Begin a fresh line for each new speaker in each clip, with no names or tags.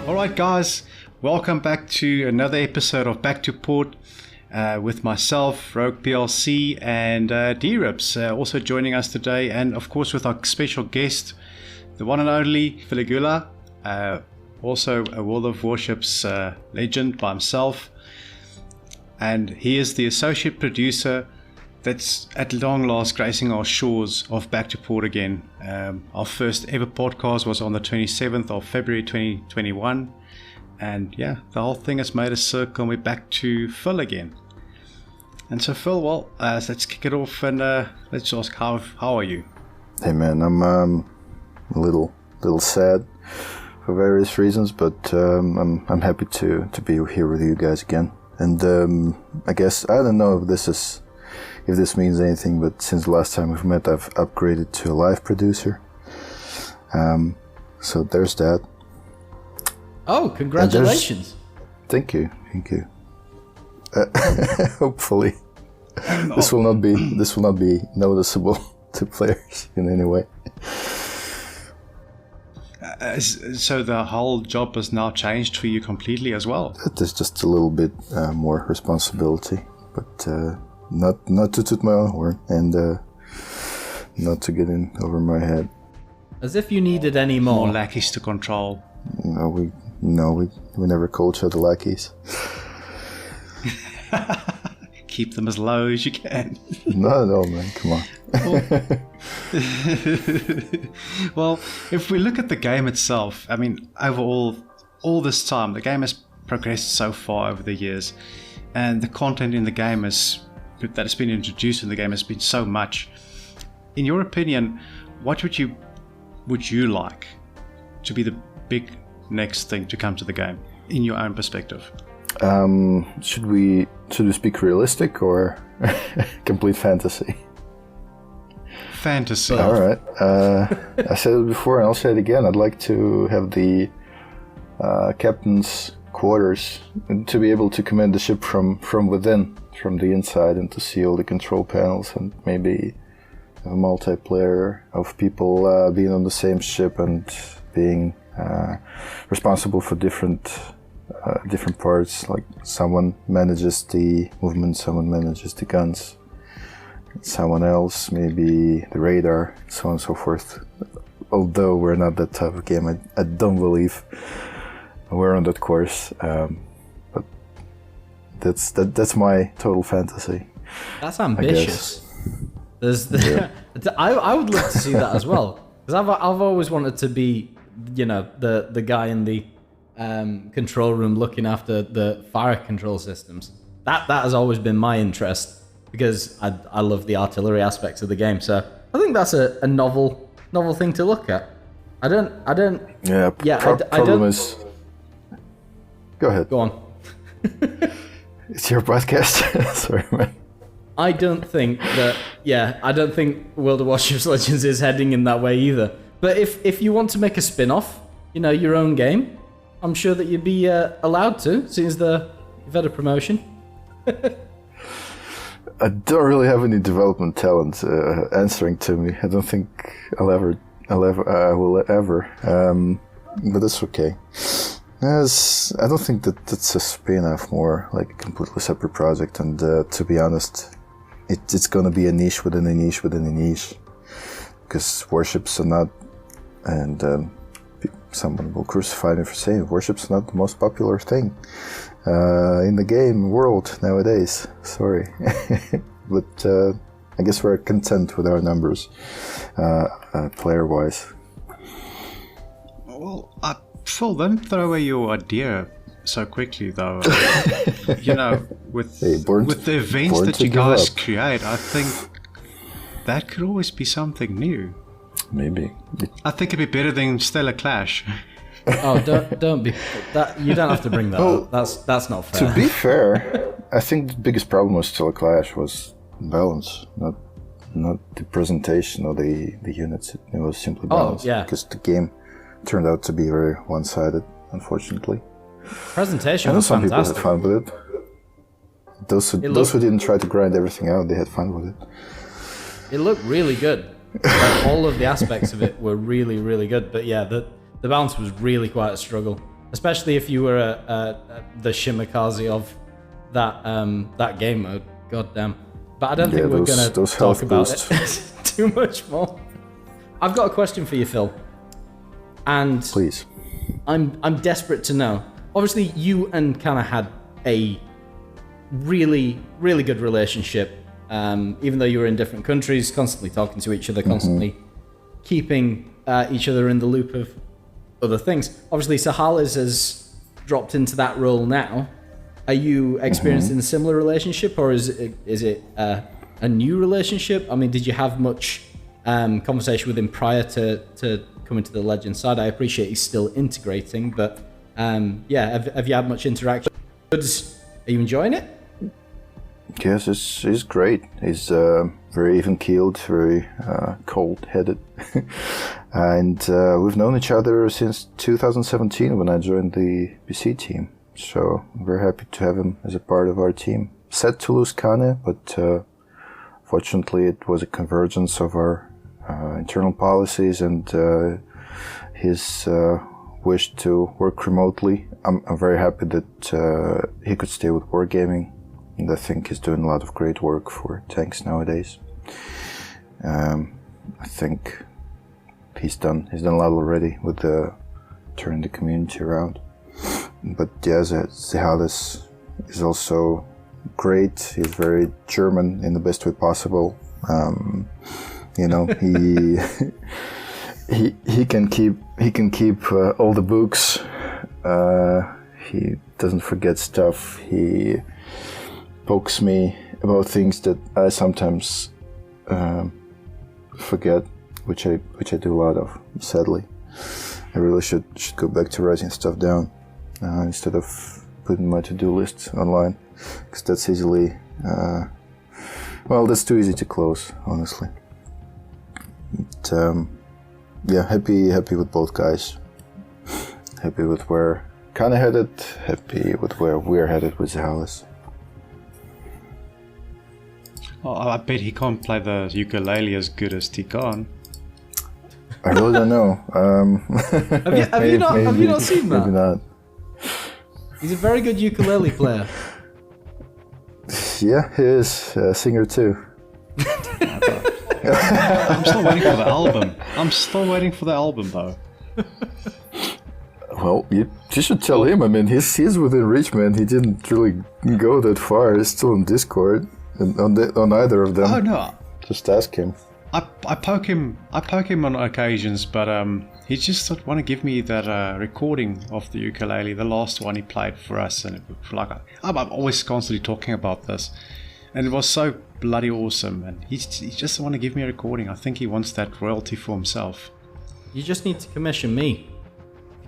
Alright guys, welcome back to another episode of Back to Port with myself, RoguePLC, and D-Ribz also joining us today, and of course with our special guest, the one and only Philigula, also a World of Warships legend by himself, and he is the associate producer that's at long last gracing our shores of Back to Port again. Our first ever podcast was on the 27th of February 2021, and yeah, the whole thing has made a circle and we're back to Phil again. And so Phil, well, let's kick it off and let's ask, how are you?
Hey man, I'm a little sad for various reasons, but I'm happy to be here with you guys again. And I guess, I don't know if this means anything, but since the last time we've met, I've upgraded to a live producer. So there's that.
Oh, congratulations!
Thank you. Hopefully, this will not be noticeable to players in any way.
So the whole job has now changed for you completely as well.
There's just a little bit more responsibility, but not to toot my own horn and not to get in over my head.
As if you needed any more
lackeys to control.
We never call each other lackeys.
Keep them as low as you can.
No, man, come on.
Well, if we look at the game itself, I mean, overall, all this time, the game has progressed so far over the years, and the content in the game that has been introduced in the game has been so much. In your opinion, what would you like to be the big next thing to come to the game, in your own perspective?
Should we speak realistic or complete fantasy?
Fantasy.
All right. I said it before and I'll say it again. I'd like to have the captain's quarters and to be able to command the ship from within, from the inside, and to see all the control panels, and maybe have a multiplayer of people being on the same ship and being responsible for different parts. Like someone manages the movement, someone manages the guns, someone else maybe the radar, so on and so forth. Although we're not that type of game, I don't believe we're on that course. But that's my total fantasy.
That's ambitious. I would love to see that as well, because I've always wanted to be, the guy in the control room looking after the fire control systems. That has always been my interest, because I love the artillery aspects of the game. So I think that's a novel thing to look at. I don't. Problem is. Go ahead.
Go on. It's your podcast. Sorry, man.
I don't think World of Warships Legends is heading in that way either. But if you want to make a spin-off, your own game, I'm sure that you'd be allowed to, since you've had a promotion.
I don't really have any development talent answering to me. I don't think I will ever. But that's okay. I don't think that's a spin-off, more like a completely separate project. And to be honest, it's going to be a niche within a niche within a niche. Because warships are not, and someone will crucify me for saying warships are not the most popular thing in the game world nowadays. Sorry. But I guess we're content with our numbers, player-wise.
Well, Phil, don't throw away your idea so quickly, though. With the events that you guys create, I think that could always be something new.
Maybe.
I think it'd be better than Stellar Clash.
Oh, don't be that. You don't have to bring that up. That's not fair.
To be fair, I think the biggest problem with Stellar Clash was balance, not the presentation of the units. It was simply balance.
Oh, yeah.
Because the game turned out to be very one-sided, unfortunately.
Presentation was
some
fantastic.
people had fun with it. Those who didn't try to grind everything out, they had fun with it.
It looked really good. Like, all of the aspects of it were really, really good. But yeah, the balance was really quite a struggle. especially if you were the Shimakaze of that game mode. God damn. But I don't think we're going to talk about it too much more. I've got a question for you, Phil. And
please.
I'm desperate to know. Obviously, you and Kana had a really, really good relationship. Even though you were in different countries, constantly talking to each other, constantly keeping each other in the loop of other things. Obviously, Sahales has dropped into that role now. Are you experiencing a similar relationship, or is it a new relationship? I mean, did you have much conversation with him prior to coming to the Legend side? I appreciate he's still integrating, but have you had much interaction? Are you enjoying it?
Yes, he's great. He's very even-keeled, very cold-headed. And we've known each other since 2017 when I joined the PC team. So I'm very happy to have him as a part of our team. Sad to lose Kane, but fortunately it was a convergence of our internal policies and his wish to work remotely. I'm very happy that he could stay with Wargaming, and I think he's doing a lot of great work for tanks nowadays. I think he's done a lot already with turning the community around. But yeah, Sahales is also great. He's very German in the best way possible. You know, he can keep all the books. He doesn't forget stuff. He pokes me about things that I sometimes forget, which I do a lot of. Sadly, I really should go back to writing stuff down instead of putting my to-do lists online, because that's easily that's too easy to close, honestly. But, yeah, happy with both guys. Happy with where Kane headed. Happy with where we're headed with Sahales.
Oh, I bet he can't play the ukulele as good as Tikan.
I really don't know.
Have you not seen that?
Maybe not.
He's a very good ukulele player.
Yeah, he is a singer too.
I'm still waiting for the album. I'm still waiting for the album, though.
Well, you should tell him. I mean, he's within reach, man. He didn't really go that far. He's still on Discord, and on either of them.
Oh no!
Just ask him.
I poke him on occasions, but he just doesn't want to give me that recording of the ukulele, the last one he played for us, and it was like I'm always constantly talking about this, and it was so bloody awesome, and he just doesn't want to give me a recording. I think he wants that royalty for himself.
You just need to commission me.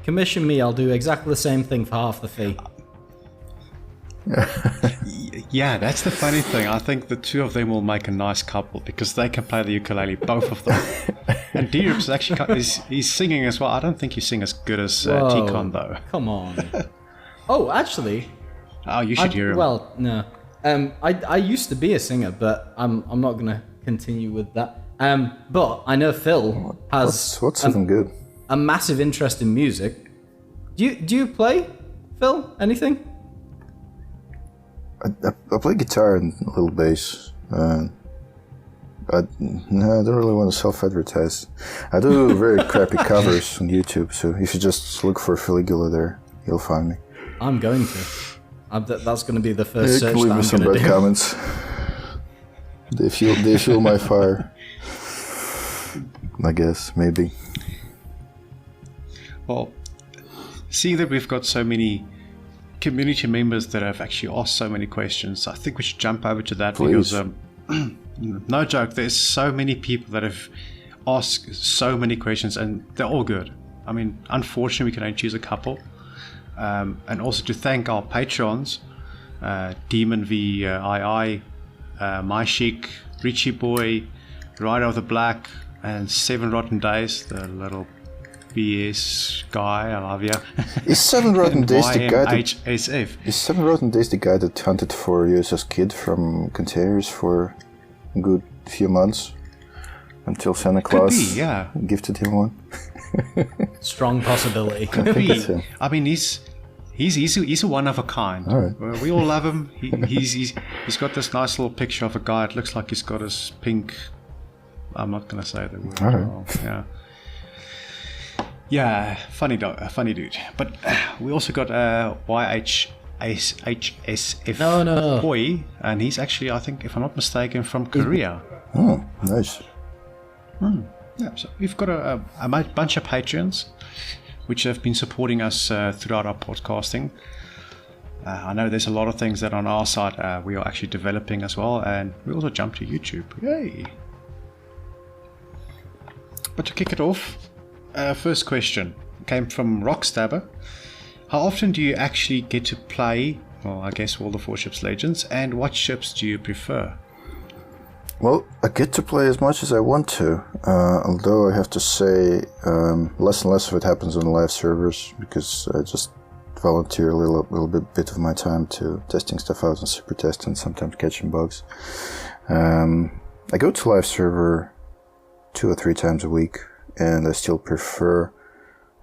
Commission me, I'll do exactly the same thing for half the fee.
Yeah, that's the funny thing. I think the two of them will make a nice couple because they can play the ukulele, both of them. And D-Ribz actually he's singing as well. I don't think you sing as good as Tikan though.
Come on. Oh, actually.
Oh, you should hear him.
Well, no. I used to be a singer, but I'm not gonna continue with that. But I know Phil has
what's even good.
A massive interest in music. Do you play, Phil? Anything?
I play guitar and a little bass. I don't really want to self-advertise. I do very crappy covers on YouTube, so if you just look for Philigula there, you'll find me.
I'm going to. That's going to be the first search
leave
that
me
I'm
some
going to
bad
do.
comments. They fuel my fire. I guess, maybe.
Well, seeing that we've got so many community members that have actually asked so many questions, I think we should jump over to that.
Please.
Because no joke, there's so many people that have asked so many questions and they're all good. I mean, unfortunately we can only choose a couple. And also to thank our patrons, DemonVll, MyschicK, richeesyboi, Rider of the Black, and Sevenrottendays, the little BS guy, I love you.
Is Sevenrottendays the guy that...
HSF.
Is Sevenrottendays the guy that hunted for USS Kid from containers for a good few months? Until Santa Claus
yeah.
gifted him one?
Strong possibility.
Could be.
so.
I mean, he's a one of a kind.
All right.
We all love him. He's got this nice little picture of a guy. It looks like he's got his pink. I'm not gonna say the word.
All right.
Oh, yeah. Yeah, funny dude. But we also got YHSF
No.
Boy, and he's actually, I think, if I'm not mistaken, from Korea.
Oh, nice.
Yeah, so we've got a bunch of patrons which have been supporting us throughout our podcasting. I know there's a lot of things that on our side we are actually developing as well, and we also jumped to YouTube. Yay! But to kick it off, first question came from Rockstabber. How often do you actually get to play, well, I guess World of Warships Legends, and what ships do you prefer?
Well, I get to play as much as I want to, although I have to say less and less of it happens on live servers, because I just volunteer a little bit of my time to testing stuff out on super test and sometimes catching bugs. I go to live server 2 or 3 times a week, and I still prefer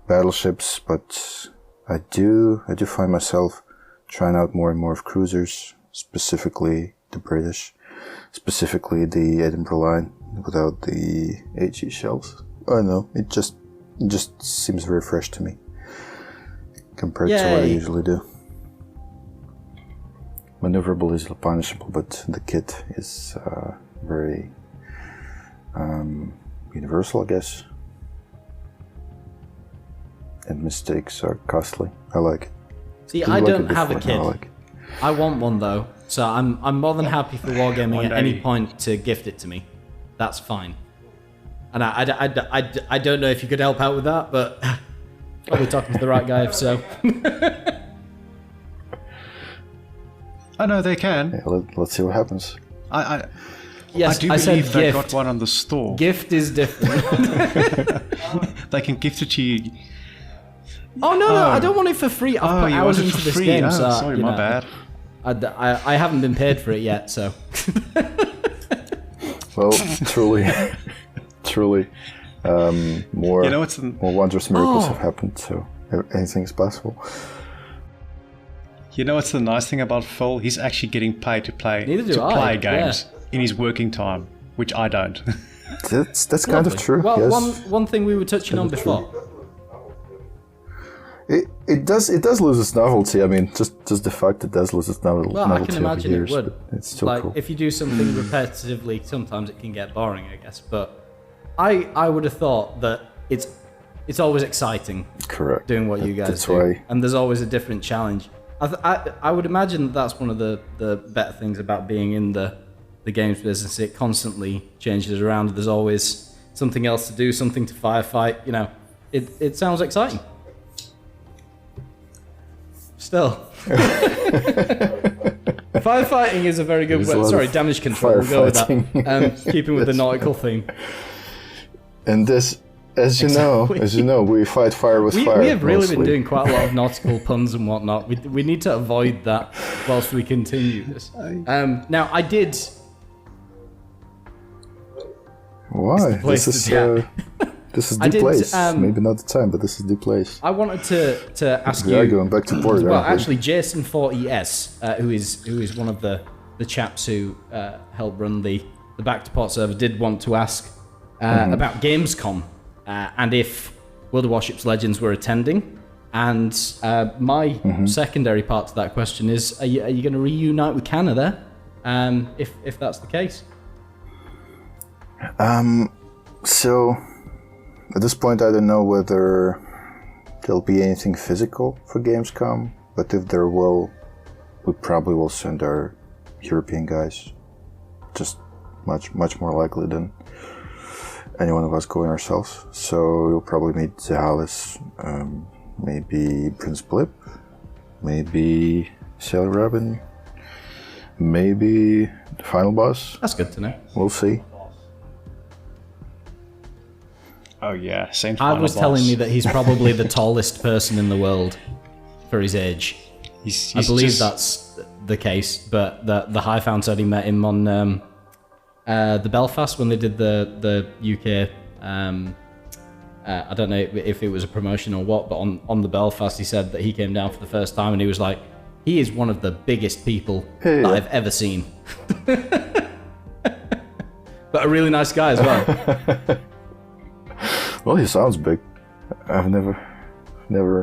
battleships, but I do find myself trying out more and more of cruisers, specifically the British, specifically the Edinburgh line without the HE shells. I don't know, it just seems very fresh to me compared to what I usually do. Maneuverable is punishable, but the kit is very universal, I guess. And mistakes are costly. I like it.
See, I don't have a kid. I want one though, so I'm more than happy for Wargaming at any point to gift it to me. That's fine. And I don't know if you could help out with that, but probably talking to the right guy if so.
I know they can.
Yeah, let's see what happens.
Yes, I do believe they got one on the store.
Gift is different.
They can gift it to you.
Oh no, I don't want it for free. I've put hours into this game, so
sorry, my bad.
I haven't been paid for it yet, so.
Well, truly, more wondrous miracles have happened, so anything is possible.
You know what's the nice thing about Phil? He's actually getting paid to play games in his working time, which I don't.
That's kind of true.
Well,
yes.
one thing we were touching on before.
It does lose its novelty. I mean, just the fact it does lose its novelty.
Well, I can imagine it would.
It's still
like
cool.
if you do something repetitively, sometimes it can get boring, I guess. But I would have thought that it's always exciting.
Correct.
Doing what you guys do,
why.
And there's always a different challenge. I would imagine that's one of the better things about being in the games business. It constantly changes around. There's always something else to do, something to firefight. You know, it sounds exciting. Still. Firefighting is a very good word. Sorry, damage control. We'll go with that. Keeping with the nautical theme.
And this, as you know, we fight fire with fire.
We have really been doing quite a lot of nautical puns and whatnot. We need to avoid that whilst we continue this. Now, I did.
Why? This is deplaced. Maybe not the time, but this is deplaced.
I wanted to ask you.
We are going back to port.
Well, actually, Jason4ES, who is one of the chaps who helped run the Back to Port server, did want to ask about Gamescom and if World of Warships Legends were attending. And my secondary part to that question is: Are you going to reunite with Canada? If that's the case.
So. At this point, I don't know whether there'll be anything physical for Gamescom, but if there will, we probably will send our European guys. Just much more likely than any one of us going ourselves. So we'll probably meet Zehalis, maybe Prince Blip, maybe Sailor Robin, maybe the final boss.
That's good to know.
We'll see.
Oh yeah, same.
I was telling me that he's probably the tallest person in the world for his age. I believe that's the case, but the Highfound said he met him on the Belfast when they did the UK I don't know if it was a promotion or what, but on the Belfast, he said that he came down for the first time, and he was like, he is one of the biggest people that I've ever seen. But a really nice guy as well.
Well, he sounds big. I've never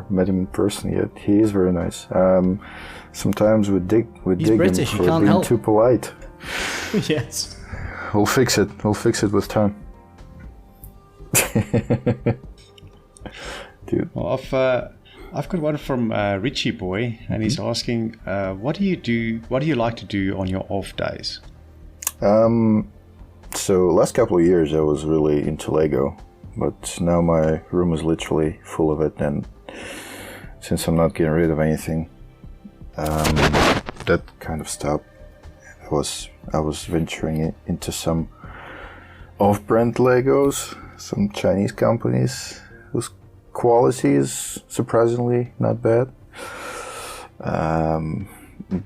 met him in person yet. He is very nice. Sometimes we dig
British,
him for being too polite.
Yes.
We'll fix it. We'll fix it with time. Dude.
Well, I've got one from richeesyboi, and he's asking, what do you do? What do you like to do on your off days?
So last couple of years I was really into Lego, but now my room is literally full of it, and since I'm not getting rid of anything, that kind of stopped. I was venturing into some off-brand Legos, some Chinese companies whose quality is surprisingly not bad.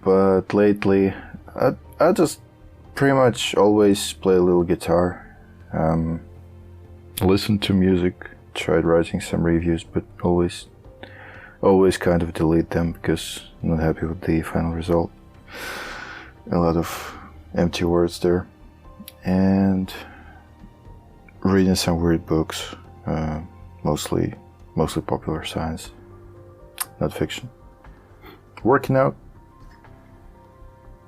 But lately, I just pretty much always play a little guitar, listen to music, tried writing some reviews, but always kind of delete them because I'm not happy with the final result. A lot of empty words there, and reading some weird books, mostly popular science, not fiction. Working out,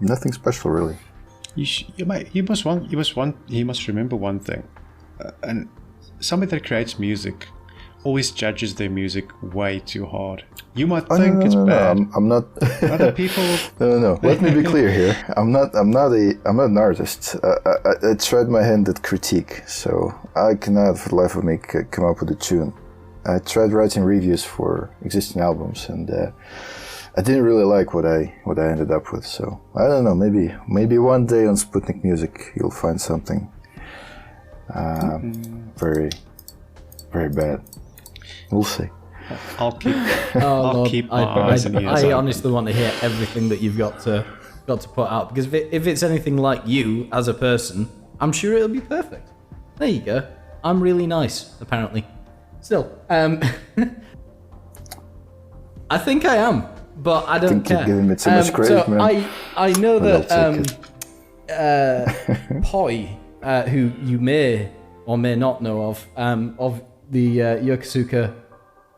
nothing special really.
You must remember one thing, and somebody that creates music always judges their music way too hard. You might think it's bad.
I'm not.
Other people.
No. Let me be clear here. I'm not an artist. I tried my hand at critique, so I cannot, for the life of me, come up with a tune. I tried writing reviews for existing albums, and I didn't really like what I ended up with. So I don't know. Maybe one day on Sputnik Music you'll find something very, very bad. We'll see.
I'll keep my eyes and ears
I
open.
honestly want to hear everything that you've got to put out, because if it's anything like you as a person, I'm sure it'll be perfect. There you go. I'm really nice, apparently. Still, I think I am, but I don't care.
You're giving me too much credit,
so
man.
I know that Poi, who you may or may not know of the Yokosuka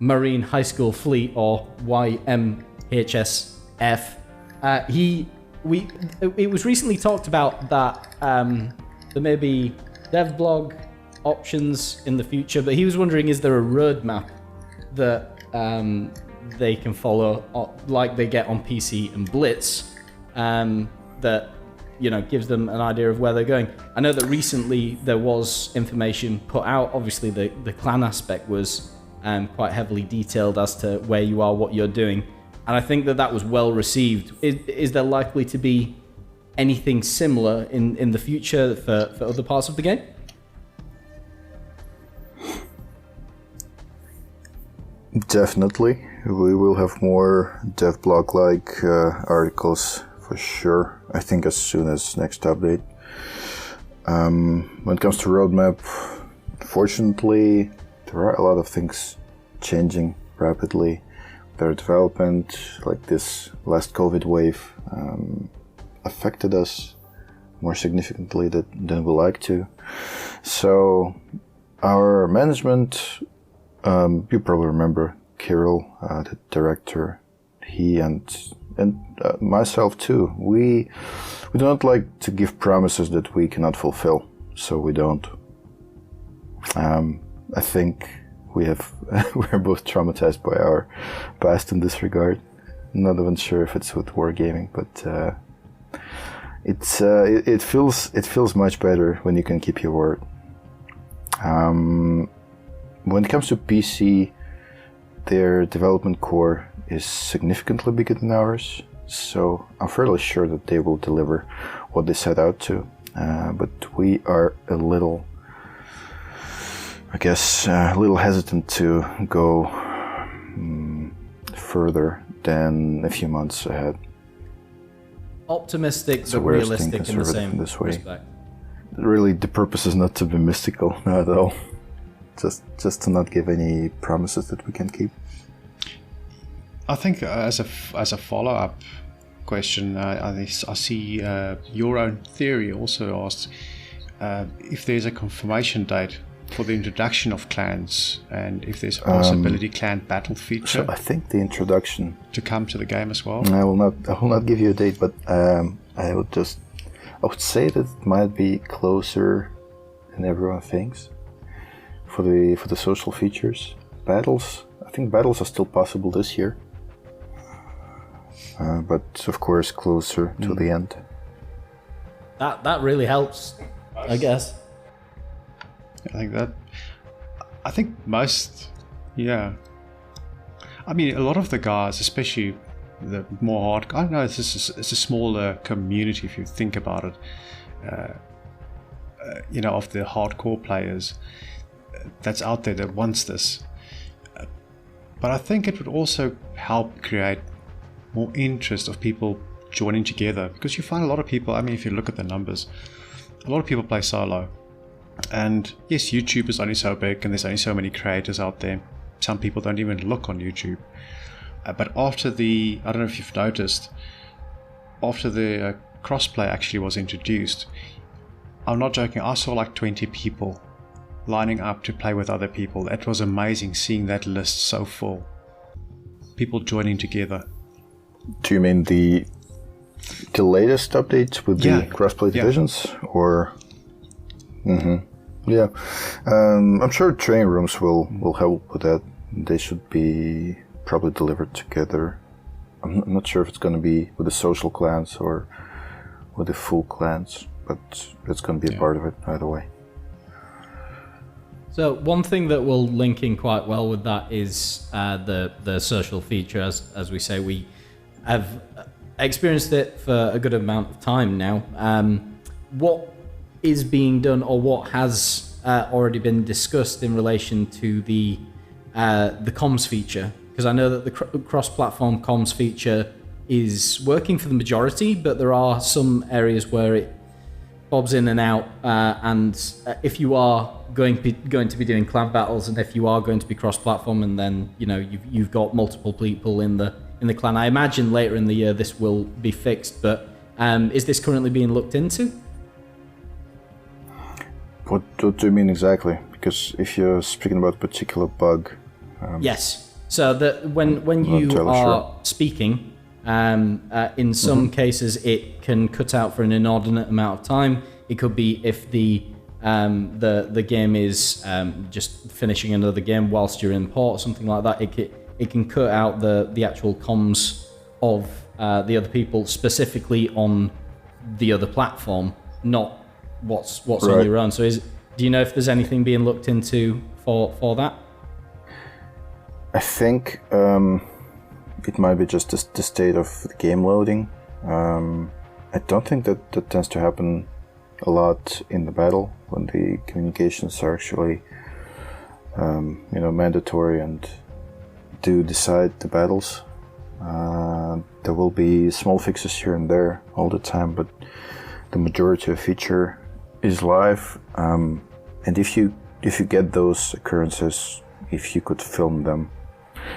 Marine High School Fleet, or YMHSF. It was recently talked about that there may be dev blog options in the future, but he was wondering, is there a roadmap that they can follow, like they get on PC and Blitz, that gives them an idea of where they're going? I know that recently there was information put out. Obviously, the clan aspect was quite heavily detailed as to where you are, what you're doing, and I think that was well received. Is there likely to be anything similar in the future for other parts of the game?
Definitely, we will have more dev blog-like articles for sure. I think as soon as next update. When it comes to roadmap, fortunately, there are a lot of things changing rapidly. Their development, like this last COVID wave, affected us more significantly than we like to. So our management, you probably remember Kirill, the director, he and myself too. We don't like to give promises that we cannot fulfill, so we don't. I think we're both traumatized by our past in this regard. Not even sure if it's with wargaming, but it feels much better when you can keep your word. When it comes to PC, their development core is significantly bigger than ours, so I'm fairly sure that they will deliver what they set out to. But we are a little hesitant to go further than a few months ahead.
Optimistic,
So
but
we're
realistic
staying
in the
conservative
same
in this way.
respect.
Really, the purpose is not to be mystical, not at all. just to not give any promises that we can keep.
I think as a follow-up question, I see your own theory also asks if there's a confirmation date for the introduction of clans, and if there's a possibility clan battle feature.
So I think the introduction
to come to the game as well.
I will not give you a date, but I would say that it might be closer than everyone thinks for the social features. Battles, I think battles are still possible this year, but of course closer to the end.
That really helps, I guess.
I think most, yeah. I mean, a lot of the guys, especially the more hard, I don't know, it's a smaller community if you think about it, of the hardcore players that's out there that wants this. But I think it would also help create more interest of people joining together, because you find a lot of people, I mean, if you look at the numbers, a lot of people play solo. And yes, YouTube is only so big and there's only so many creators out there. Some people don't even look on YouTube. But after I don't know if you've noticed, after the crossplay actually was introduced, I'm not joking, I saw like 20 people lining up to play with other people. It was amazing seeing that list so full. People joining together.
Do you mean the latest updates with the crossplay divisions? Or... Yeah, I'm sure training rooms will help with that. They should be probably delivered together. I'm not sure if it's going to be with the social clans or with the full clans, but it's going to be a part of it either way.
So one thing that will link in quite well with that is the social feature. As we say, we have experienced it for a good amount of time now. What is being done, or what has already been discussed in relation to the comms feature? Because I know that the cross-platform comms feature is working for the majority, but there are some areas where it bobs in and out. And if you are going to be doing clan battles, and if you are going to be cross-platform, and then you've got multiple people in the clan, I imagine later in the year this will be fixed. But is this currently being looked into?
What do you mean exactly? Because if you're speaking about a particular bug...
yes. So that when you are speaking, in some cases it can cut out for an inordinate amount of time. It could be if the game is just finishing another game whilst you're in port or something like that. It can cut out the actual comms of the other people specifically on the other platform, not what's on your own. So do you know if there's anything being looked into for that?
I think it might be just the state of the game loading. I don't think that tends to happen a lot in the battle when the communications are actually mandatory and do decide the battles. There will be small fixes here and there all the time, but the majority of feature is live, and if you get those occurrences, if you could film them,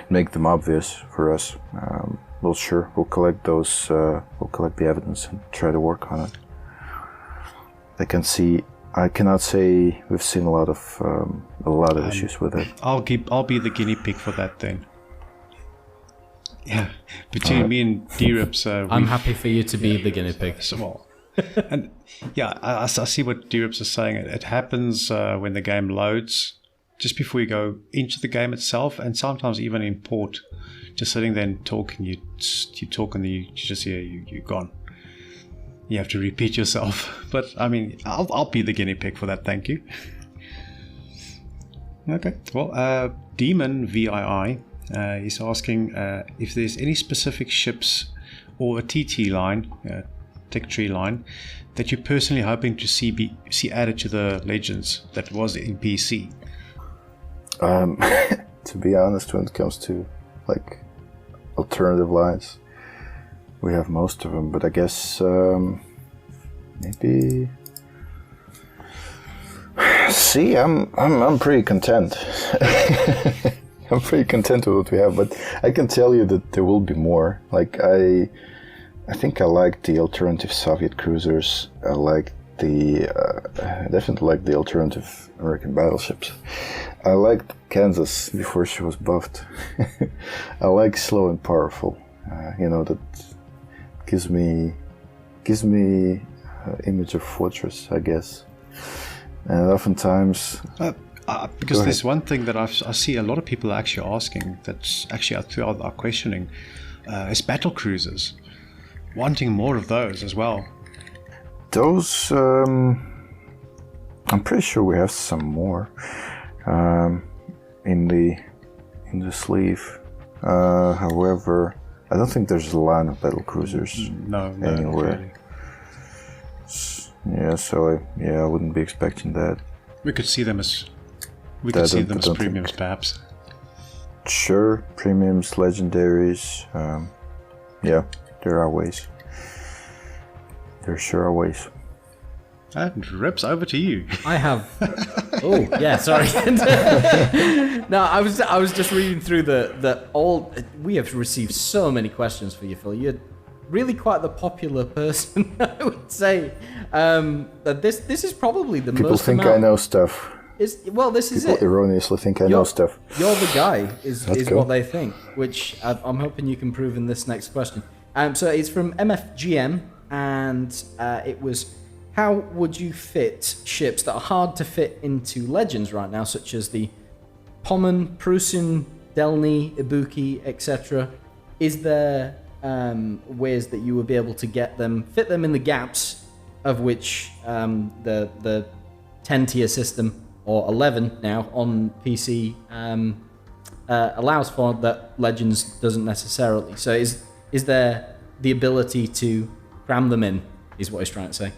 make them obvious for us, we'll collect those. We'll collect the evidence and try to work on it. I cannot say we've seen a lot of issues with it.
I'll be the guinea pig for that then. Yeah, between me and D-Ribz,
I'm happy for you to be the guinea pig.
Well, and yeah, I see what D-Ribz is saying. It happens when the game loads, just before you go into the game itself, and sometimes even in port, just sitting there and talking, you talk and you just hear you're gone. You have to repeat yourself. But I mean, I'll be the guinea pig for that. Thank you. Okay. Well, DemonVll is asking if there's any specific ships or a TT line, tech tree line, that you're personally hoping to see added to the Legends that was in PC.
To be honest, when it comes to like alternative lines, we have most of them, but I guess maybe See, I'm pretty content. I'm pretty content with what we have, but I can tell you that there will be more. Like I think I like the alternative Soviet cruisers. I like definitely like the alternative American battleships. I liked Kansas before she was buffed. I like slow and powerful. That gives me image of fortress, I guess. And oftentimes,
because there's one thing that I see a lot of people actually asking, that's actually throughout our questioning, is battle cruisers, wanting more of those as well.
Those, I'm pretty sure we have some more in the sleeve. However, I don't think there's a line of battle cruisers anywhere.
Really.
Yeah, so I wouldn't be expecting that.
We could see them as premiums, perhaps.
Sure, premiums, legendaries. Yeah, there are ways. There sure are ways.
And Rips, over to you.
I have. Oh yeah, sorry. No, I was just reading through we have received so many questions for you, Phil. You're really quite the popular person, I would say. That this is probably the
People
most.
People think I know stuff.
This is it.
People erroneously think I know stuff.
You're the guy, is
cool.
what they think, which I'm hoping you can prove in this next question. So it's from MFGM, and it was, how would you fit ships that are hard to fit into Legends right now, such as the Pommern, Prussian, Delny, Ibuki, etc.? Is there ways that you would be able to fit them in the gaps of which the 10 tier system, or 11 now on PC, allows for, that Legends doesn't necessarily? So is there the ability to cram them in, is what he's trying to say.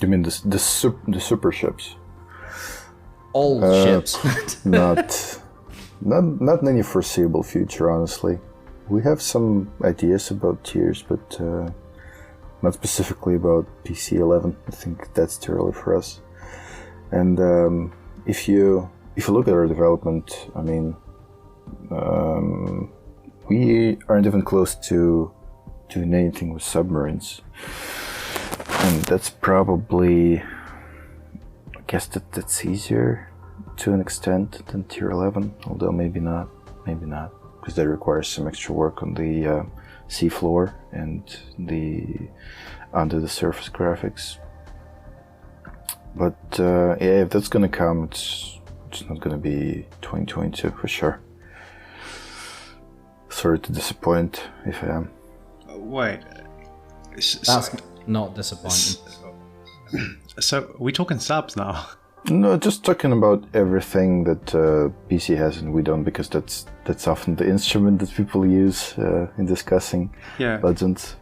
You mean the super ships?
All ships?
not in any foreseeable future, honestly. We have some ideas about tiers, but not specifically about PC 11. I think that's too early for us. And if you look at our development, I mean, we aren't even close to doing anything with submarines, and that's probably, I guess that's easier to an extent than tier 11, although maybe not, because that requires some extra work on the seafloor and the under the surface graphics. But yeah, if that's gonna come, it's not gonna be 2022 for sure. Sorry to disappoint if I am.
Wait.
That's not disappointing.
So we're talking subs now?
No, just talking about everything that PC has and we don't, because that's often the instrument that people use in discussing Legends.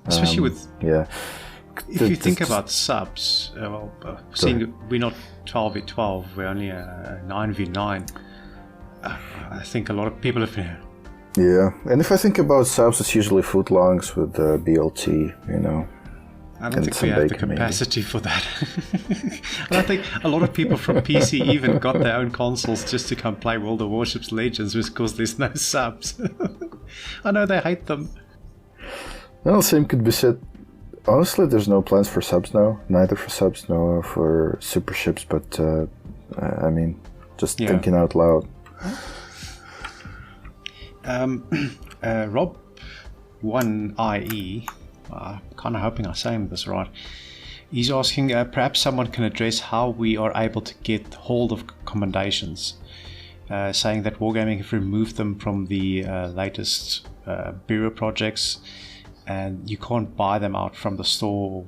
Especially with...
Yeah.
If you think about subs, seeing we're not 12v12, we're only a 9v9. I think a lot of people have...
Yeah, and if I think about subs, it's usually footlongs with BLT, you know.
I don't think we have the capacity for that. And I think a lot of people from PC even got their own consoles just to come play World of Warships Legends because there's no subs. I know they hate them.
Well, same could be said. Honestly, there's no plans for subs now. Neither for subs nor for super ships, but I mean, just thinking out loud.
Rob1IE, kind of hoping I'm saying this right, he's asking perhaps someone can address how we are able to get hold of commendations, saying that Wargaming have removed them from the latest bureau projects, and you can't buy them out from the store.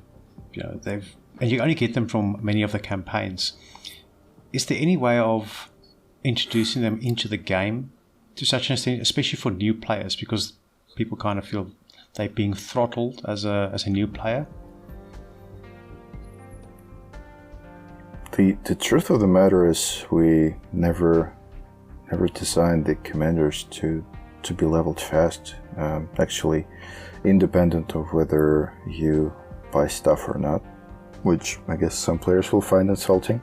You know, and you only get them from many of the campaigns. Is there any way of introducing them into the game to such an extent, especially for new players, because people kind of feel they're being throttled as a new player?
The truth of the matter is we never designed the commanders to be leveled fast, actually independent of whether you buy stuff or not, which I guess some players will find insulting.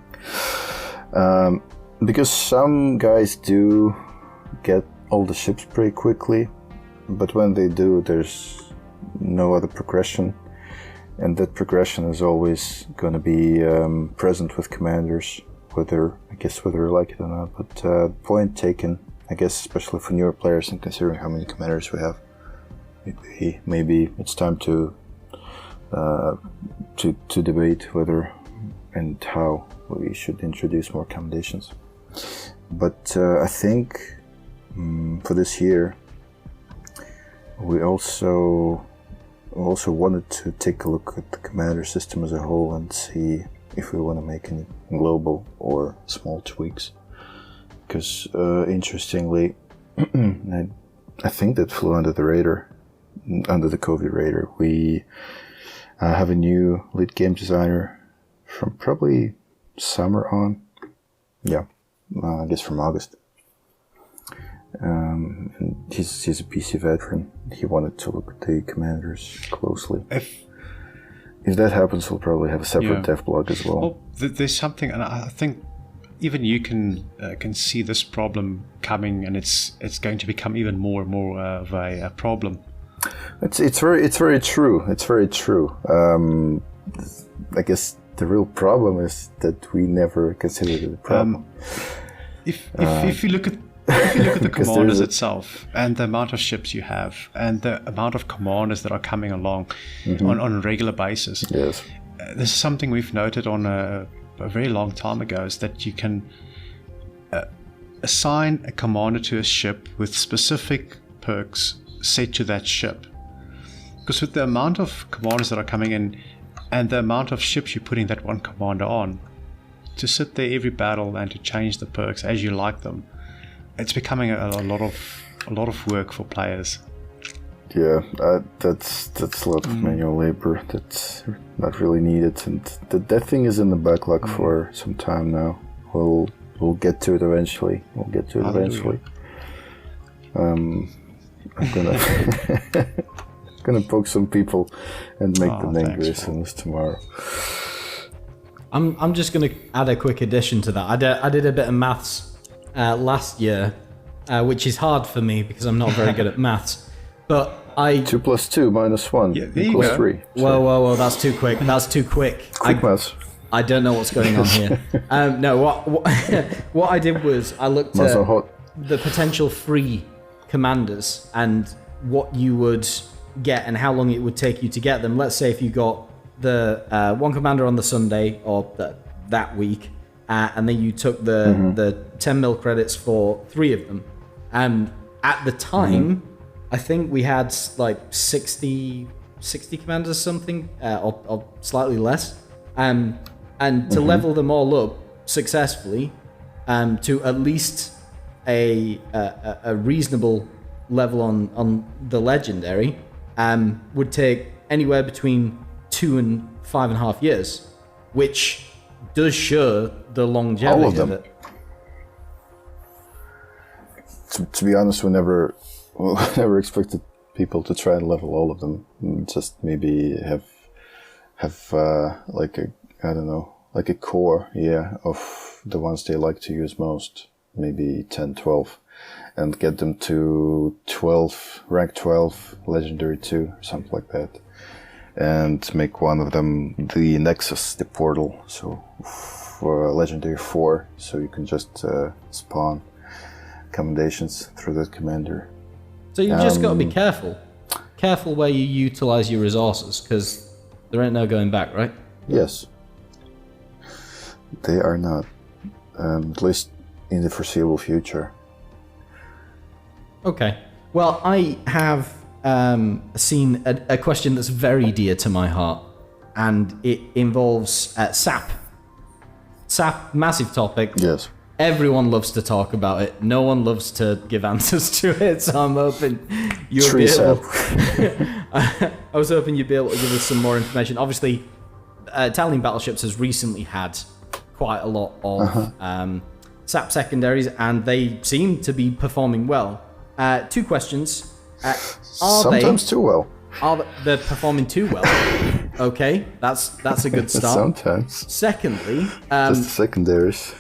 Because some guys do get all the ships pretty quickly, but when they do, there's no other progression, and that progression is always going to be present with commanders, whether you like it or not. But point taken, I guess, especially for newer players and considering how many commanders we have, maybe it's time to debate whether and how we should introduce more accommodations. But I think for this year we also wanted to take a look at the commander system as a whole and see if we want to make any global or small tweaks. Because interestingly, I think that flew under the radar, under the COVID radar. We have a new lead game designer from probably summer on. Yeah, I guess from August. And he's a PC veteran. He wanted to look at the commanders closely. If that happens, we'll probably have a separate dev blog as well.
Well, there's something, and I think even you can see this problem coming, and it's going to become even more and more of a problem.
It's very true. It's very true. I guess the real problem is that we never considered it a problem.
If you look at the commanders itself and the amount of ships you have and the amount of commanders that are coming along on a regular basis,
yes,
this is something we've noted on a very long time ago, is that you can assign a commander to a ship with specific perks set to that ship. Because with the amount of commanders that are coming in and the amount of ships you're putting that one commander on, to sit there every battle and to change the perks as you like them, it's becoming a lot of work for players.
Yeah, that's a lot of manual labor that's not really needed, and that thing is in the backlog for some time now. We'll get to it eventually. I'm gonna poke some people and make them angry as soon as tomorrow.
I'm just gonna add a quick addition to that. I did a bit of maths last year, which is hard for me because I'm not very good at maths. But
2 + 2 - 1 equals 3.
Whoa! That's too quick.
Quick maths.
I don't know what's going on here. No, what I did was I looked at the potential free commanders and what you would get and how long it would take you to get them. Let's say if you got the one commander on the Sunday or that week, and then you took the 10 mil credits for 3 of them. At the time, I think we had like 60 commanders or something, or slightly less. And to level them all up successfully, to at least a reasonable level on the legendary, would take anywhere between 2 and 5.5 years, which does show the longevity of it.
To be honest, we never expected people to try and level all of them. Just maybe have like a core, of the ones they like to use most, maybe 10, 12, and get them to 12, rank 12, legendary 2, something like that. And make one of them the Nexus, the portal, so for legendary 4, so you can just spawn commendations through that commander.
So you just got to be careful where you utilize your resources, because there ain't no going back, right?
Yes, they are not, at least in the foreseeable future.
Okay, well, I have seen a question that's very dear to my heart, and it involves SAP. SAP, massive topic.
Yes.
Everyone loves to talk about it. No one loves to give answers to it, so I'm hoping you'll be able... I was hoping you'd be able to give us some more information. Obviously, Italian Battleships has recently had quite a lot of SAP secondaries, and they seem to be performing well. 2 questions.
Sometimes too well.
They're performing too well? Okay, that's a good start.
Sometimes.
Secondly,
just the secondaries.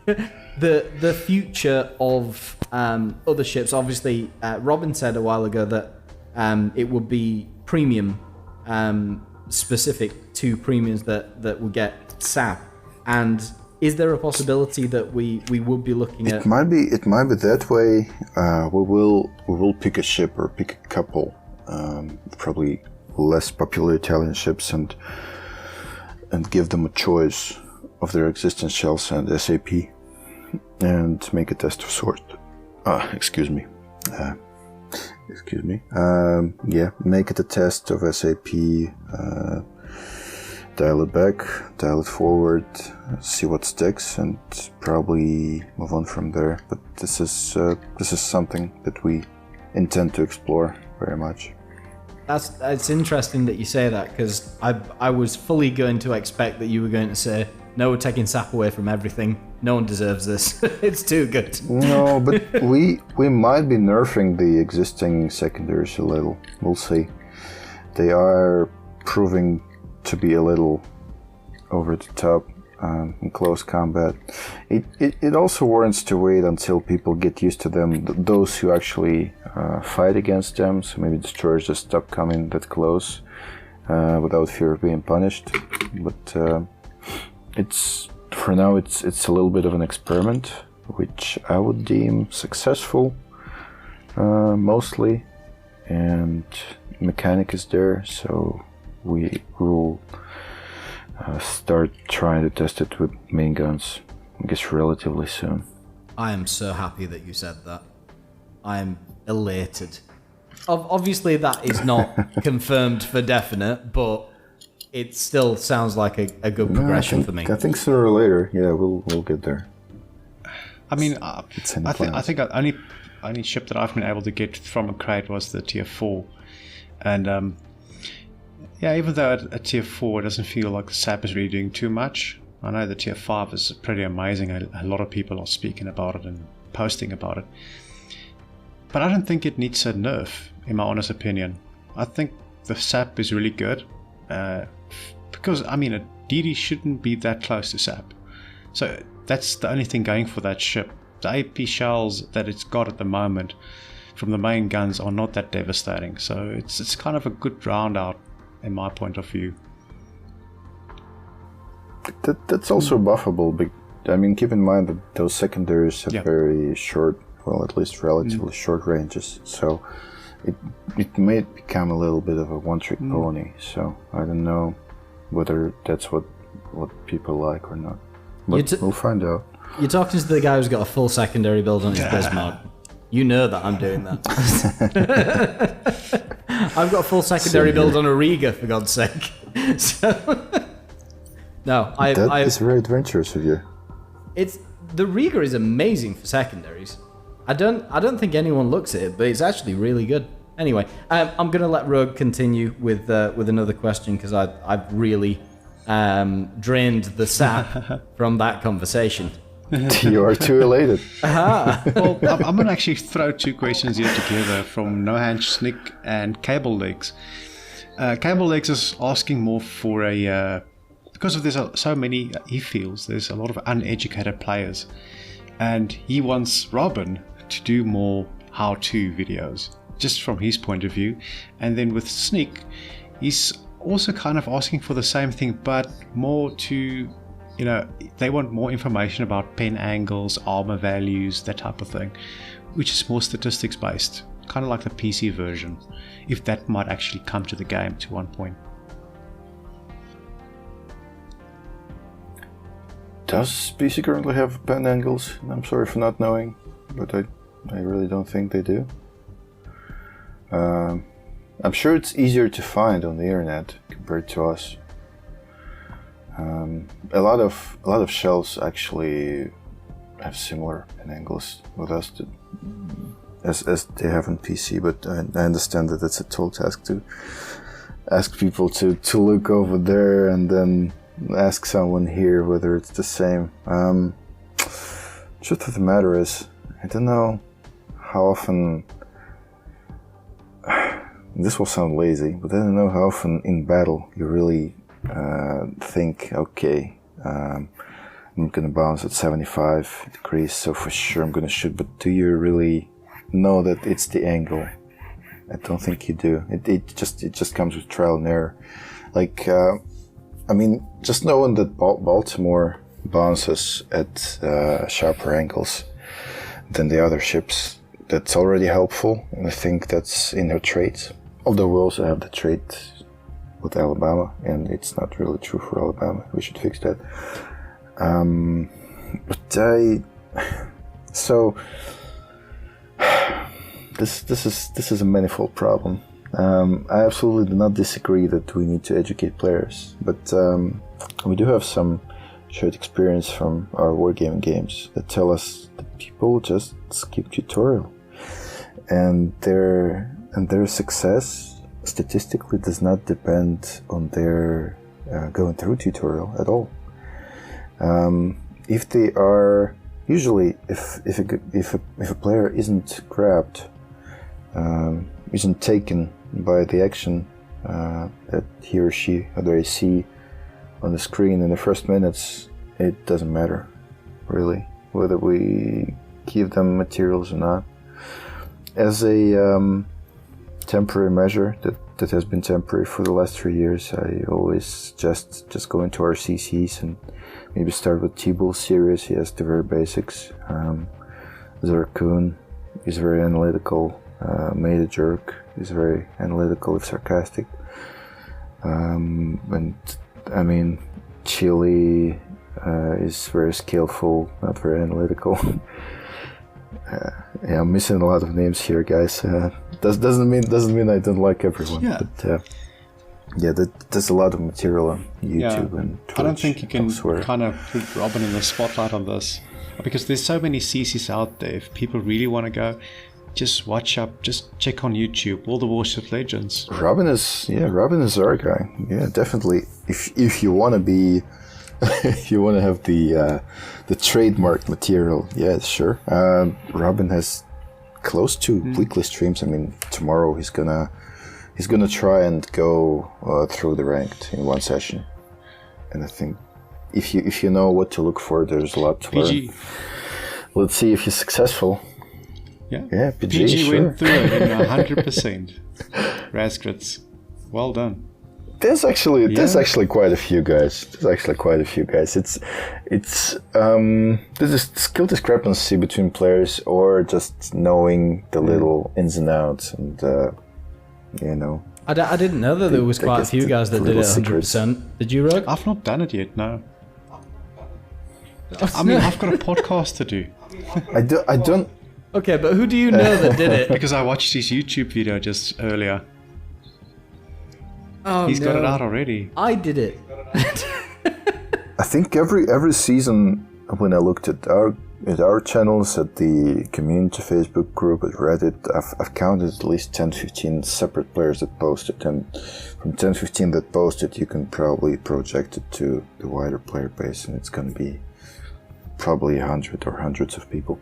the future of other ships. Obviously, Robin said a while ago that it would be premium, specific to premiums that will get SAP. And is there a possibility that we would be looking at?
It might be that way. We will pick a ship or pick a couple, probably less popular Italian ships, and give them a choice of their existing shells and SAP, and make a test of sort. Excuse me. Yeah, make it a test of SAP. Dial it back, dial it forward, see what sticks, and probably move on from there. But this is something that we intend to explore very much.
It's interesting that you say that, because I was fully going to expect that you were going to say, no, we're taking SAP away from everything. No one deserves this. It's too good.
No, but we might be nerfing the existing secondaries a little. We'll see. They are proving to be a little over the top in close combat. It also warrants to wait until people get used to them, those who actually fight against them, so maybe destroyers just stop coming that close without fear of being punished. But for now it's a little bit of an experiment, which I would deem successful mostly, and mechanic is there, so we will start trying to test it with main guns, I guess, relatively soon.
I am so happy that you said that. I am elated. Obviously, that is not confirmed for definite, but it still sounds like a good progression for me.
I think sooner or later, yeah, we'll get there.
I mean, I think the only ship that I've been able to get from a crate was the tier 4, and yeah, even though at tier 4 it doesn't feel like the SAP is really doing too much. I know the tier 5 is pretty amazing. A lot of people are speaking about it and posting about it. But I don't think it needs a nerf, in my honest opinion. I think the SAP is really good. Because, I mean, a DD shouldn't be that close to SAP. So that's the only thing going for that ship. The AP shells that it's got at the moment from the main guns are not that devastating. So it's kind of a good round out, in my point of view.
That's also buffable, but I mean, keep in mind that those secondaries have very short, well, at least relatively short ranges, so it may become a little bit of a one-trick pony. So I don't know whether that's what people like or not, but we'll find out.
You're talking to the guy who's got a full secondary build on his Bismarck. You know that I'm doing that. I've got a full secondary build on a Riga, for God's sake. So, no,
that is very adventurous of you.
The Riga is amazing for secondaries. I don't think anyone looks at it, but it's actually really good. Anyway, I'm going to let Rogue continue with another question, because I've really drained the sap from that conversation.
You are too elated.
Well, I'm going to actually throw two questions here together from Nohan Snick and Cable Legs. Cable Legs is asking more for because there's so many, he feels there's a lot of uneducated players, and he wants Robin to do more how-to videos, just from his point of view. And then with Snick, he's also kind of asking for the same thing, but more to, they want more information about pen angles, armor values, that type of thing, which is more statistics based, kind of like the PC version, if that might actually come to the game to one point.
Does PC currently have pen angles? I'm sorry for not knowing, but I really don't think they do. I'm sure it's easier to find on the internet compared to us. A lot of shells actually have similar pen angles with us as they have on PC, but I understand that it's a tall task to ask people to look over there and then ask someone here whether it's the same. Truth of the matter is, I don't know how often, this will sound lazy, but I don't know how often in battle you really think, okay, I'm gonna bounce at 75 degrees, so for sure I'm gonna shoot. But do you really know that it's the angle? I don't think you do. It just comes with trial and error. Like, I mean, just knowing that Baltimore bounces at sharper angles than the other ships, that's already helpful, and I think that's in her trait. Although we also have the trait with Alabama, and it's not really true for Alabama. We should fix that. This is a manifold problem. I absolutely do not disagree that we need to educate players, but we do have some shared experience from our wargaming games that tell us that people just skip tutorial, and their success statistically does not depend on their going through tutorial at all. If they are usually if a player isn't grabbed, isn't taken by the action that he or she or they see on the screen in the first minutes, it doesn't matter really whether we give them materials or not. As a temporary measure that has been temporary for the last 3 years, I always just go into our CCs and maybe start with T-Bull series. He has the very basics. Zarkoon is very analytical. Made a Jerk is very analytical if sarcastic. And I mean, Chili is very skillful, not very analytical. Yeah, I'm missing a lot of names here, guys. Doesn't mean I don't like everyone.
Yeah.
But there's a lot of material on YouTube and Twitch.
I don't think you can
elsewhere.
kind of put Robin in the spotlight on this, because there's so many CCs out there. If people really want to go, just watch up, just check on YouTube, all the Warships legends.
Robin is our guy. Yeah, definitely. If you want to be, if you want to have the trademark material, yeah, sure. Robin has close to weekly streams. I mean, tomorrow he's gonna try and go through the ranked in one session, and I think if you know what to look for, there's a lot to learn. Let's see if he's successful. Yeah, PG sure.
Went through it in 100%. Razgrits, well done.
There's actually quite a few guys. It's there's a skill discrepancy between players, or just knowing the little ins and outs, and you know.
I didn't know that there was quite a few guys that did it 100%. Did you, Rogue?
I've not done it yet. No. I mean, I've got a podcast to do.
I don't.
Okay, but who do you know that did it?
Because I watched his YouTube video just earlier.
Oh,
He's got it out already.
I did it.
I think every season when I looked at our channels, at the community Facebook group, at Reddit, I've counted at least 10-15 separate players that posted, and from 10-15 that posted, you can probably project it to the wider player base, and it's going to be probably 100 or hundreds of people.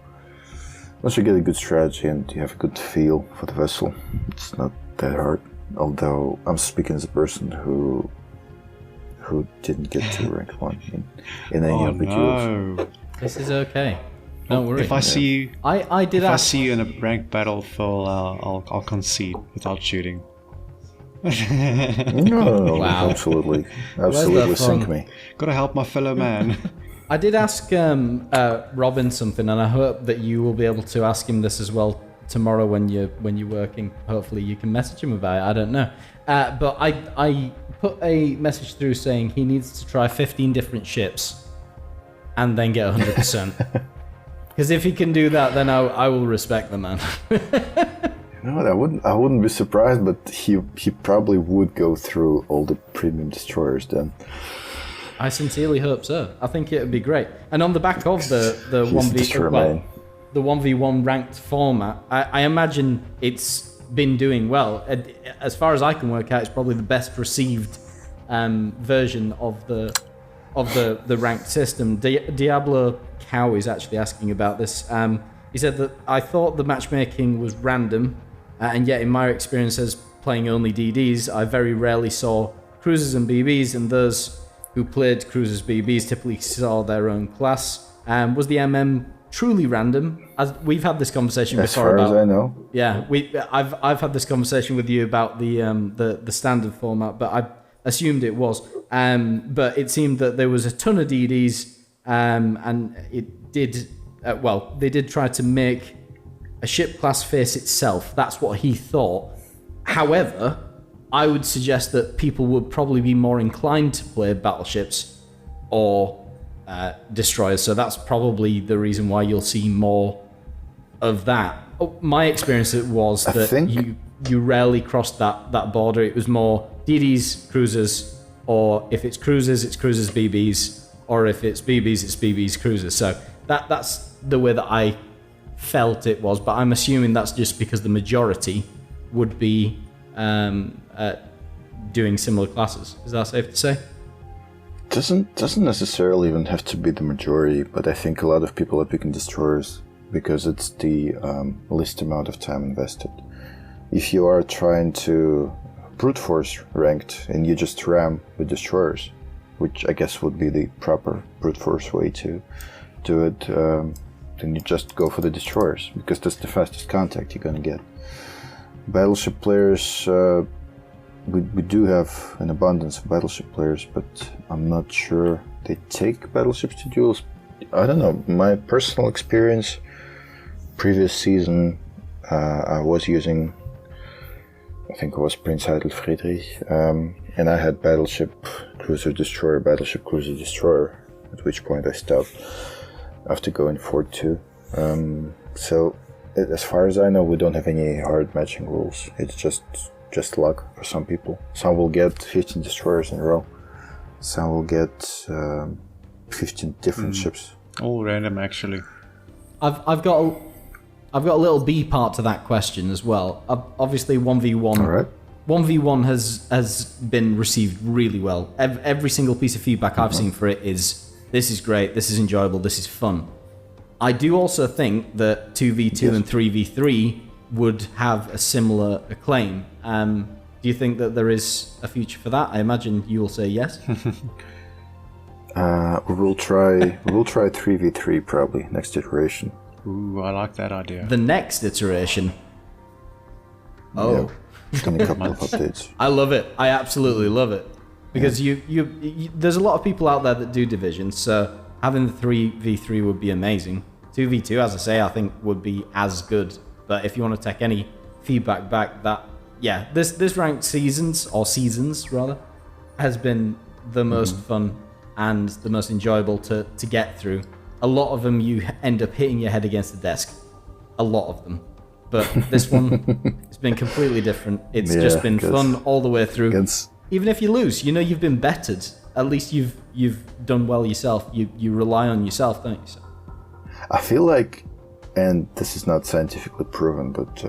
Once you get a good strategy and you have a good feel for the vessel, it's not that hard. Although I'm speaking as a person who didn't get to rank 1 in any of the duels.
No.
This is okay. Don't worry.
If I see you,
I
see you in a ranked battle, Phil, I'll concede without shooting.
No,
Wow.
absolutely sink me.
Gotta help my fellow man.
I did ask Robin something, and I hope that you will be able to ask him this as well tomorrow when you're working. Hopefully you can message him about it. I don't know, but I put a message through saying he needs to try 15 different ships and then get 100%. Because if he can do that, then I will respect the man.
No, I wouldn't be surprised, but he probably would go through all the premium destroyers then.
I sincerely hope so. I think it would be great. And on the back of the 1v1 ranked format, I imagine it's been doing well. As far as I can work out, it's probably the best received version of the ranked system. Diablo Cow is actually asking about this. He said that I thought the matchmaking was random, and yet in my experience as playing only DDs, I very rarely saw cruisers and BBs, and those who played cruisers BBs typically saw their own class. Was the MM truly random? As we've had this conversation before,
as far as I know.
Yeah, I've had this conversation with you about the standard format, but I assumed it was. But it seemed that there was a ton of DDs, and it did they did try to make a ship class face itself. That's what he thought. However, I would suggest that people would probably be more inclined to play battleships or destroyers, so that's probably the reason why you'll see more of that. My experience was that you rarely crossed that border. It was more DDs, cruisers, or if it's cruisers BBs, or if it's BBs, it's BBs, cruisers. So that's the way that I felt it was, but I'm assuming that's just because the majority would be doing similar classes. Is that safe to say?
Doesn't necessarily even have to be the majority, but I think a lot of people are picking destroyers because it's the least amount of time invested. If you are trying to brute force ranked and you just ram with destroyers, which I guess would be the proper brute force way to do it, then you just go for the destroyers because that's the fastest contact you're gonna get. Battleship players, we do have an abundance of battleship players, but I'm not sure they take battleships to duels. I don't know. My personal experience, previous season, I was using, I think it was Prince Heitel Friedrich, and I had battleship cruiser destroyer, battleship cruiser destroyer, at which point I stopped after going 4-2. So as far as I know, we don't have any hard matching rules. It's just luck for some people. Some will get 15 destroyers in a row. Some will get 15 different ships.
All random, actually.
I've got a little B part to that question as well. Obviously, 1v1.
All right.
1v1 has been received really well. Every single piece of feedback I've seen for it is, this is great, this is enjoyable, this is fun. I do also think that 2v2 and 3v3 would have a similar acclaim. Do you think that there is a future for that? I imagine you will say yes.
We'll try 3v3 probably next iteration.
Ooh, I like that idea.
The next iteration. Oh,
yeah, it's gonna be a couple of updates.
I love it. I absolutely love it because you there's a lot of people out there that do divisions, so having the 3v3 would be amazing. 2v2, as I say, I think would be as good. But if you want to take any feedback back, this ranked seasons rather has been the most fun and the most enjoyable to get through. A lot of them you end up hitting your head against the desk. A lot of them. But this one, it's been completely different. It's just been fun all the way through. Even if you lose, you've been bettered. At least you've done well yourself. You rely on yourself, don't you? So.
I feel like, and this is not scientifically proven, but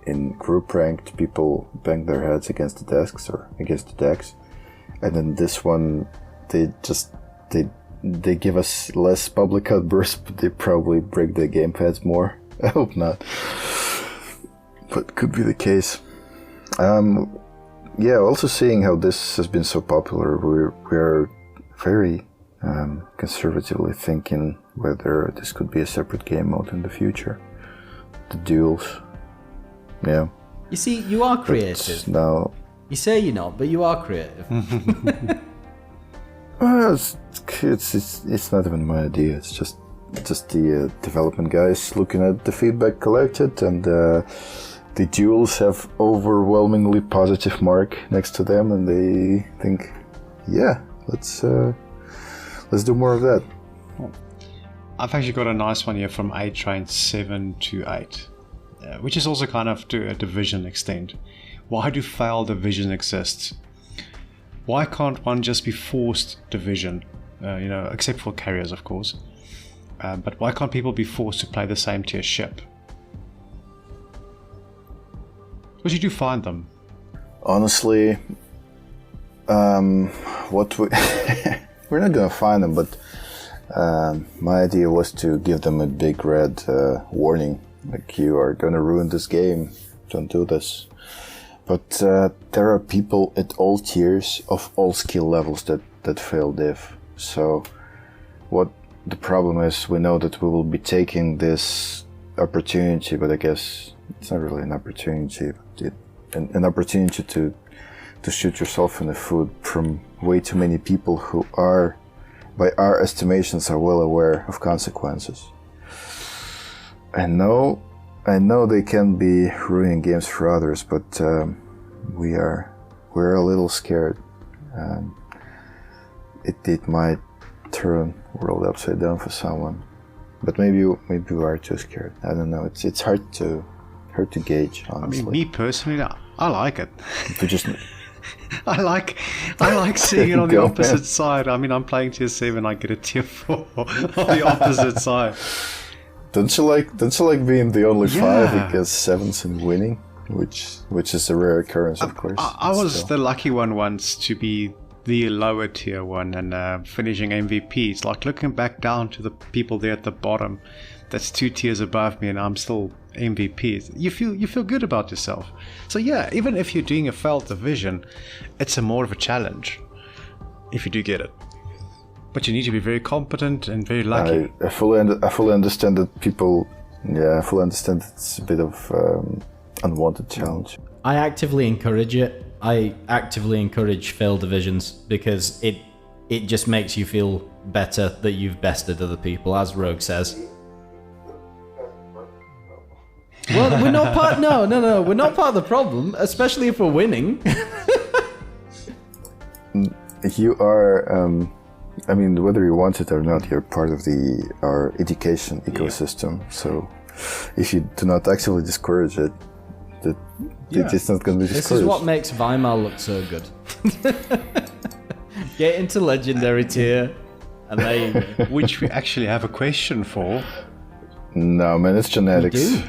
in group ranked, people bang their heads against the desks or against the decks, and in this one, they give us less public outbursts, but they probably break their gamepads more. I hope not, but could be the case. Also seeing how this has been so popular, we're very conservatively thinking whether this could be a separate game mode in the future. The duels. Yeah.
You see, you are creative.
Now,
you say you're not, but you are creative.
Well, it's not even my idea. It's just the development guys looking at the feedback collected, and the duels have overwhelmingly positive mark next to them, and they think, yeah, let's do more of that.
I've actually got a nice one here from A-Train 728, which is also kind of to a division extent. Why do failed division exist? Why can't one just be forced division? Except for carriers, of course. But why can't people be forced to play the same tier ship? Because you do find them.
Honestly, we're not gonna find them, but my idea was to give them a big red warning, like, you are gonna ruin this game, don't do this. But there are people at all tiers of all skill levels that that failed diff. So what the problem is, we know that we will be taking this opportunity, but I guess it's not really an opportunity, an opportunity to shoot yourself in the foot from way too many people who are, by our estimations, are well aware of consequences. I know they can be ruining games for others, but we're a little scared. It might turn world upside down for someone, but maybe we are too scared. I don't know. It's hard to gauge, honestly.
I mean, me personally, I like it.
We just
I like seeing it on the opposite side. I mean, I'm playing tier 7, I get a tier 4 on the opposite side.
Don't you like being the only 5 against 7s and winning, which is a rare occurrence, of course.
I was the lucky one once to be the lower tier 1 and finishing MVP. It's like looking back down to the people there at the bottom. That's 2 tiers above me, and I'm still MVP. You feel good about yourself. So yeah, even if you're doing a failed division, it's more of a challenge if you do get it. But you need to be very competent and very lucky.
I fully understand that people. Yeah, I fully understand it's a bit of unwanted challenge.
I actively encourage it. I actively encourage failed divisions because it just makes you feel better that you've bested other people, as Rogue says. Well, we're not part. No, we're not part of the problem, especially if we're winning.
You are. I mean, whether you want it or not, you're part of our education ecosystem. Yeah. So, if you do not actively discourage it, it's not going to be discouraged.
This is what makes Weimar look so good. Get into legendary tier, and there you go.
Which we actually have a question for.
No, man, it's genetics.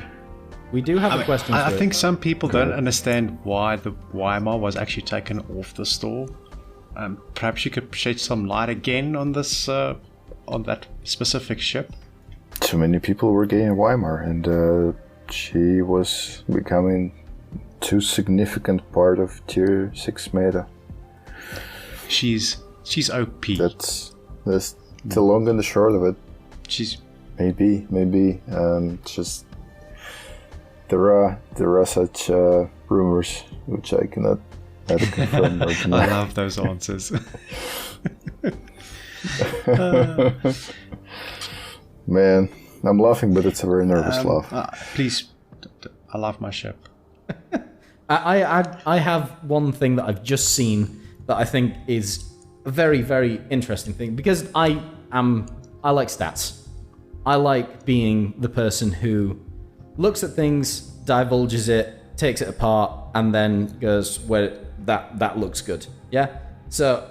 We do have a question for
I think some people don't understand why the Weimar was actually taken off the store. Perhaps you could shed some light again on this, on that specific ship.
Too many people were getting Weimar, and she was becoming too significant part of tier 6 meta.
She's OP.
That's the long and the short of it.
She's
maybe just there are such rumors which I cannot either confirm or deny.
I love those answers.
Man, I'm laughing, but it's a very nervous laugh.
Please, I love my ship.
I have one thing that I've just seen that I think is a very, very interesting thing, because I like stats. I like being the person who looks at things, divulges it, takes it apart, and then goes, well, that looks good. Yeah? So,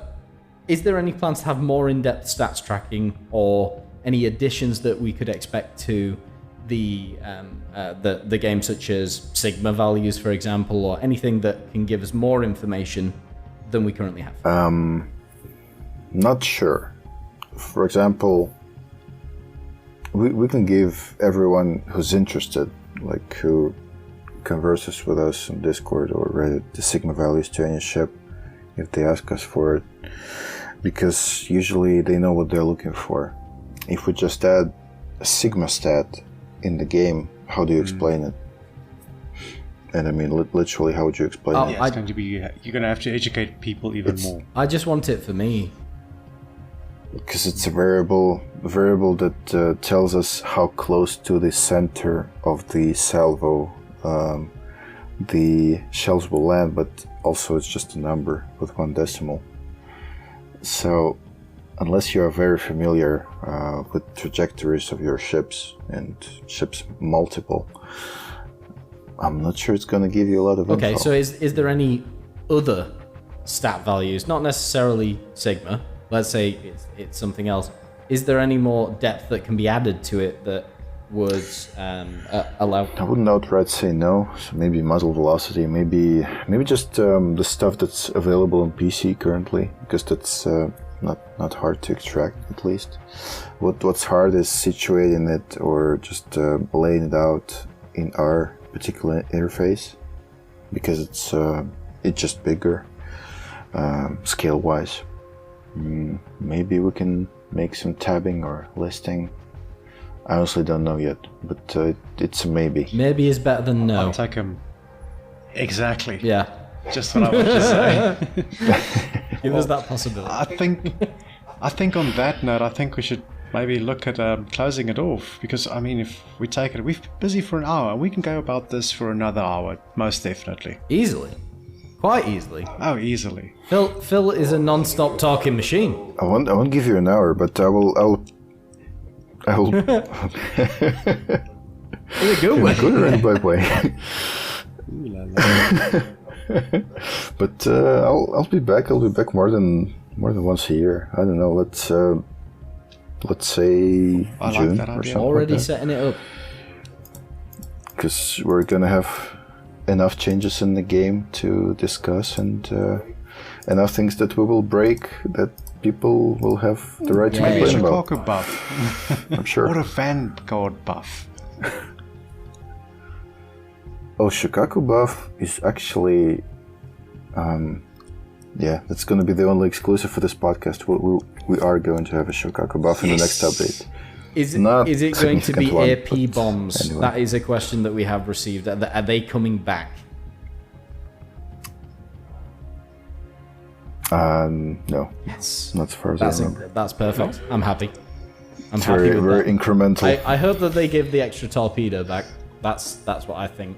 is there any plans to have more in-depth stats tracking or any additions that we could expect to the game, such as Sigma values, for example, or anything that can give us more information than we currently have?
Not sure. For example, we can give everyone who's interested, like who converses with us on Discord or Reddit, the Sigma values to any ship if they ask us for it, because usually they know what they're looking for. If we just add a Sigma stat in the game, how do you explain it? And I mean, literally, how would you explain it?
Yeah, it's going to be, you're going to have to educate people even more.
I just want it for me.
Because it's a variable that tells us how close to the center of the salvo the shells will land, but also it's just a number with one decimal. So unless you are very familiar with trajectories of your ships and ships multiple, I'm not sure it's going to give you a lot of info.
Okay, so is there any other stat values, not necessarily Sigma, let's say it's something else, is there any more depth that can be added to it that would allow?
I wouldn't outright say no. So maybe muzzle velocity, maybe just the stuff that's available on PC currently, because that's not hard to extract, at least. What's hard is situating it or just laying it out in our particular interface, because it's just bigger scale wise. Maybe we can make some tabbing or listing. I honestly don't know yet, but it's a maybe.
Maybe is better than no.
I'll take him. Exactly.
Yeah.
Just what I wanted to say.
Give us that possibility.
I think on that note, I think we should maybe look at closing it off, because I mean, if we take it, we've been busy for an hour. We can go about this for another hour, most definitely.
Easily. Quite easily.
Oh, easily.
Phil is a non-stop talking machine.
I won't give you an hour, but I'll
In a good way.
good and bad way. But I'll be back. I'll be back more than once a year. I don't know. Let's say
I like
June
that
or
idea.
something.
Already
like that.
setting it up.
Because we're gonna have enough changes in the game to discuss, and enough things that we will break that people will have the right to
Maybe a
complain about.
Shikaku buff.
I'm sure.
Or a Vanguard buff.
Oh, Shikaku buff is actually, yeah, that's going to be the only exclusive for this podcast. We are going to have a Shikaku buff in the next update.
Is it going to be AP bombs? Anyway. That is a question that we have received. Are they coming back?
No.
Yes.
Not as far as I remember.
That's perfect. I'm happy. I'm
It's
happy with
very
that.
incremental.
I hope that they give the extra torpedo back. That's what I think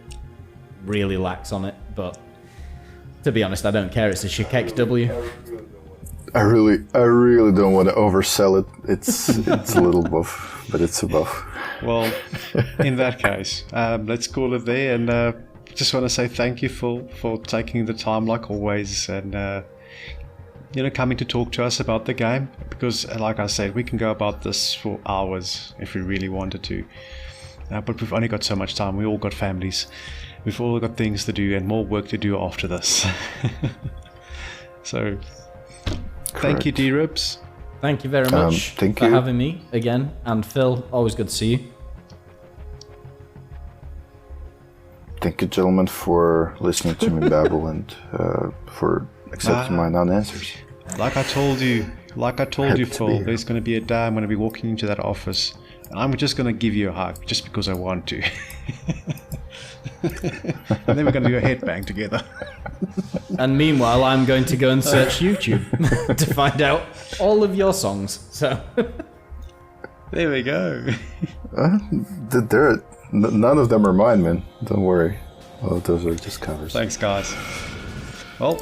really lacks on it. But to be honest, I don't care. It's a SoonTM W.
I really don't want to oversell it. It's a little buff, but it's a buff.
Well, in that case, let's call it there. And just want to say thank you for taking the time, like always, and coming to talk to us about the game. Because, like I said, we can go about this for hours if we really wanted to. But we've only got so much time. We all got families. We've all got things to do and more work to do after this. So, thank you, D-Ribz.
Thank you very much
thank
for
you.
having me again. And Phil, always good to see you.
Thank you, gentlemen, for listening to me babble and for accepting my non-answers.
Like I told you,
Happy to
Phil,
be here.
there's going to be a day I'm going to be walking into that office, and I'm just going to give you a hug, just because I want to. And then we're going to do a headbang together.
And meanwhile, I'm going to go and search YouTube to find out all of your songs. So
There we go.
None of them are mine, man. Don't worry. All of those are just covers.
Thanks, guys. Well,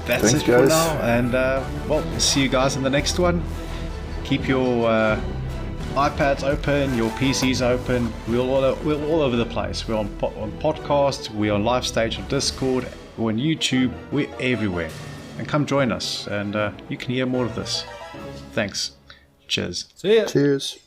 that's
Thanks,
it for
guys.
now, and well, see you guys in the next one. Keep your iPads open, your PCs open. We're all over the place. We're on podcasts, we're on live stage on Discord, we're on YouTube, we're everywhere. And come join us, and you can hear more of this. Thanks. Cheers.
see ya.
Cheers.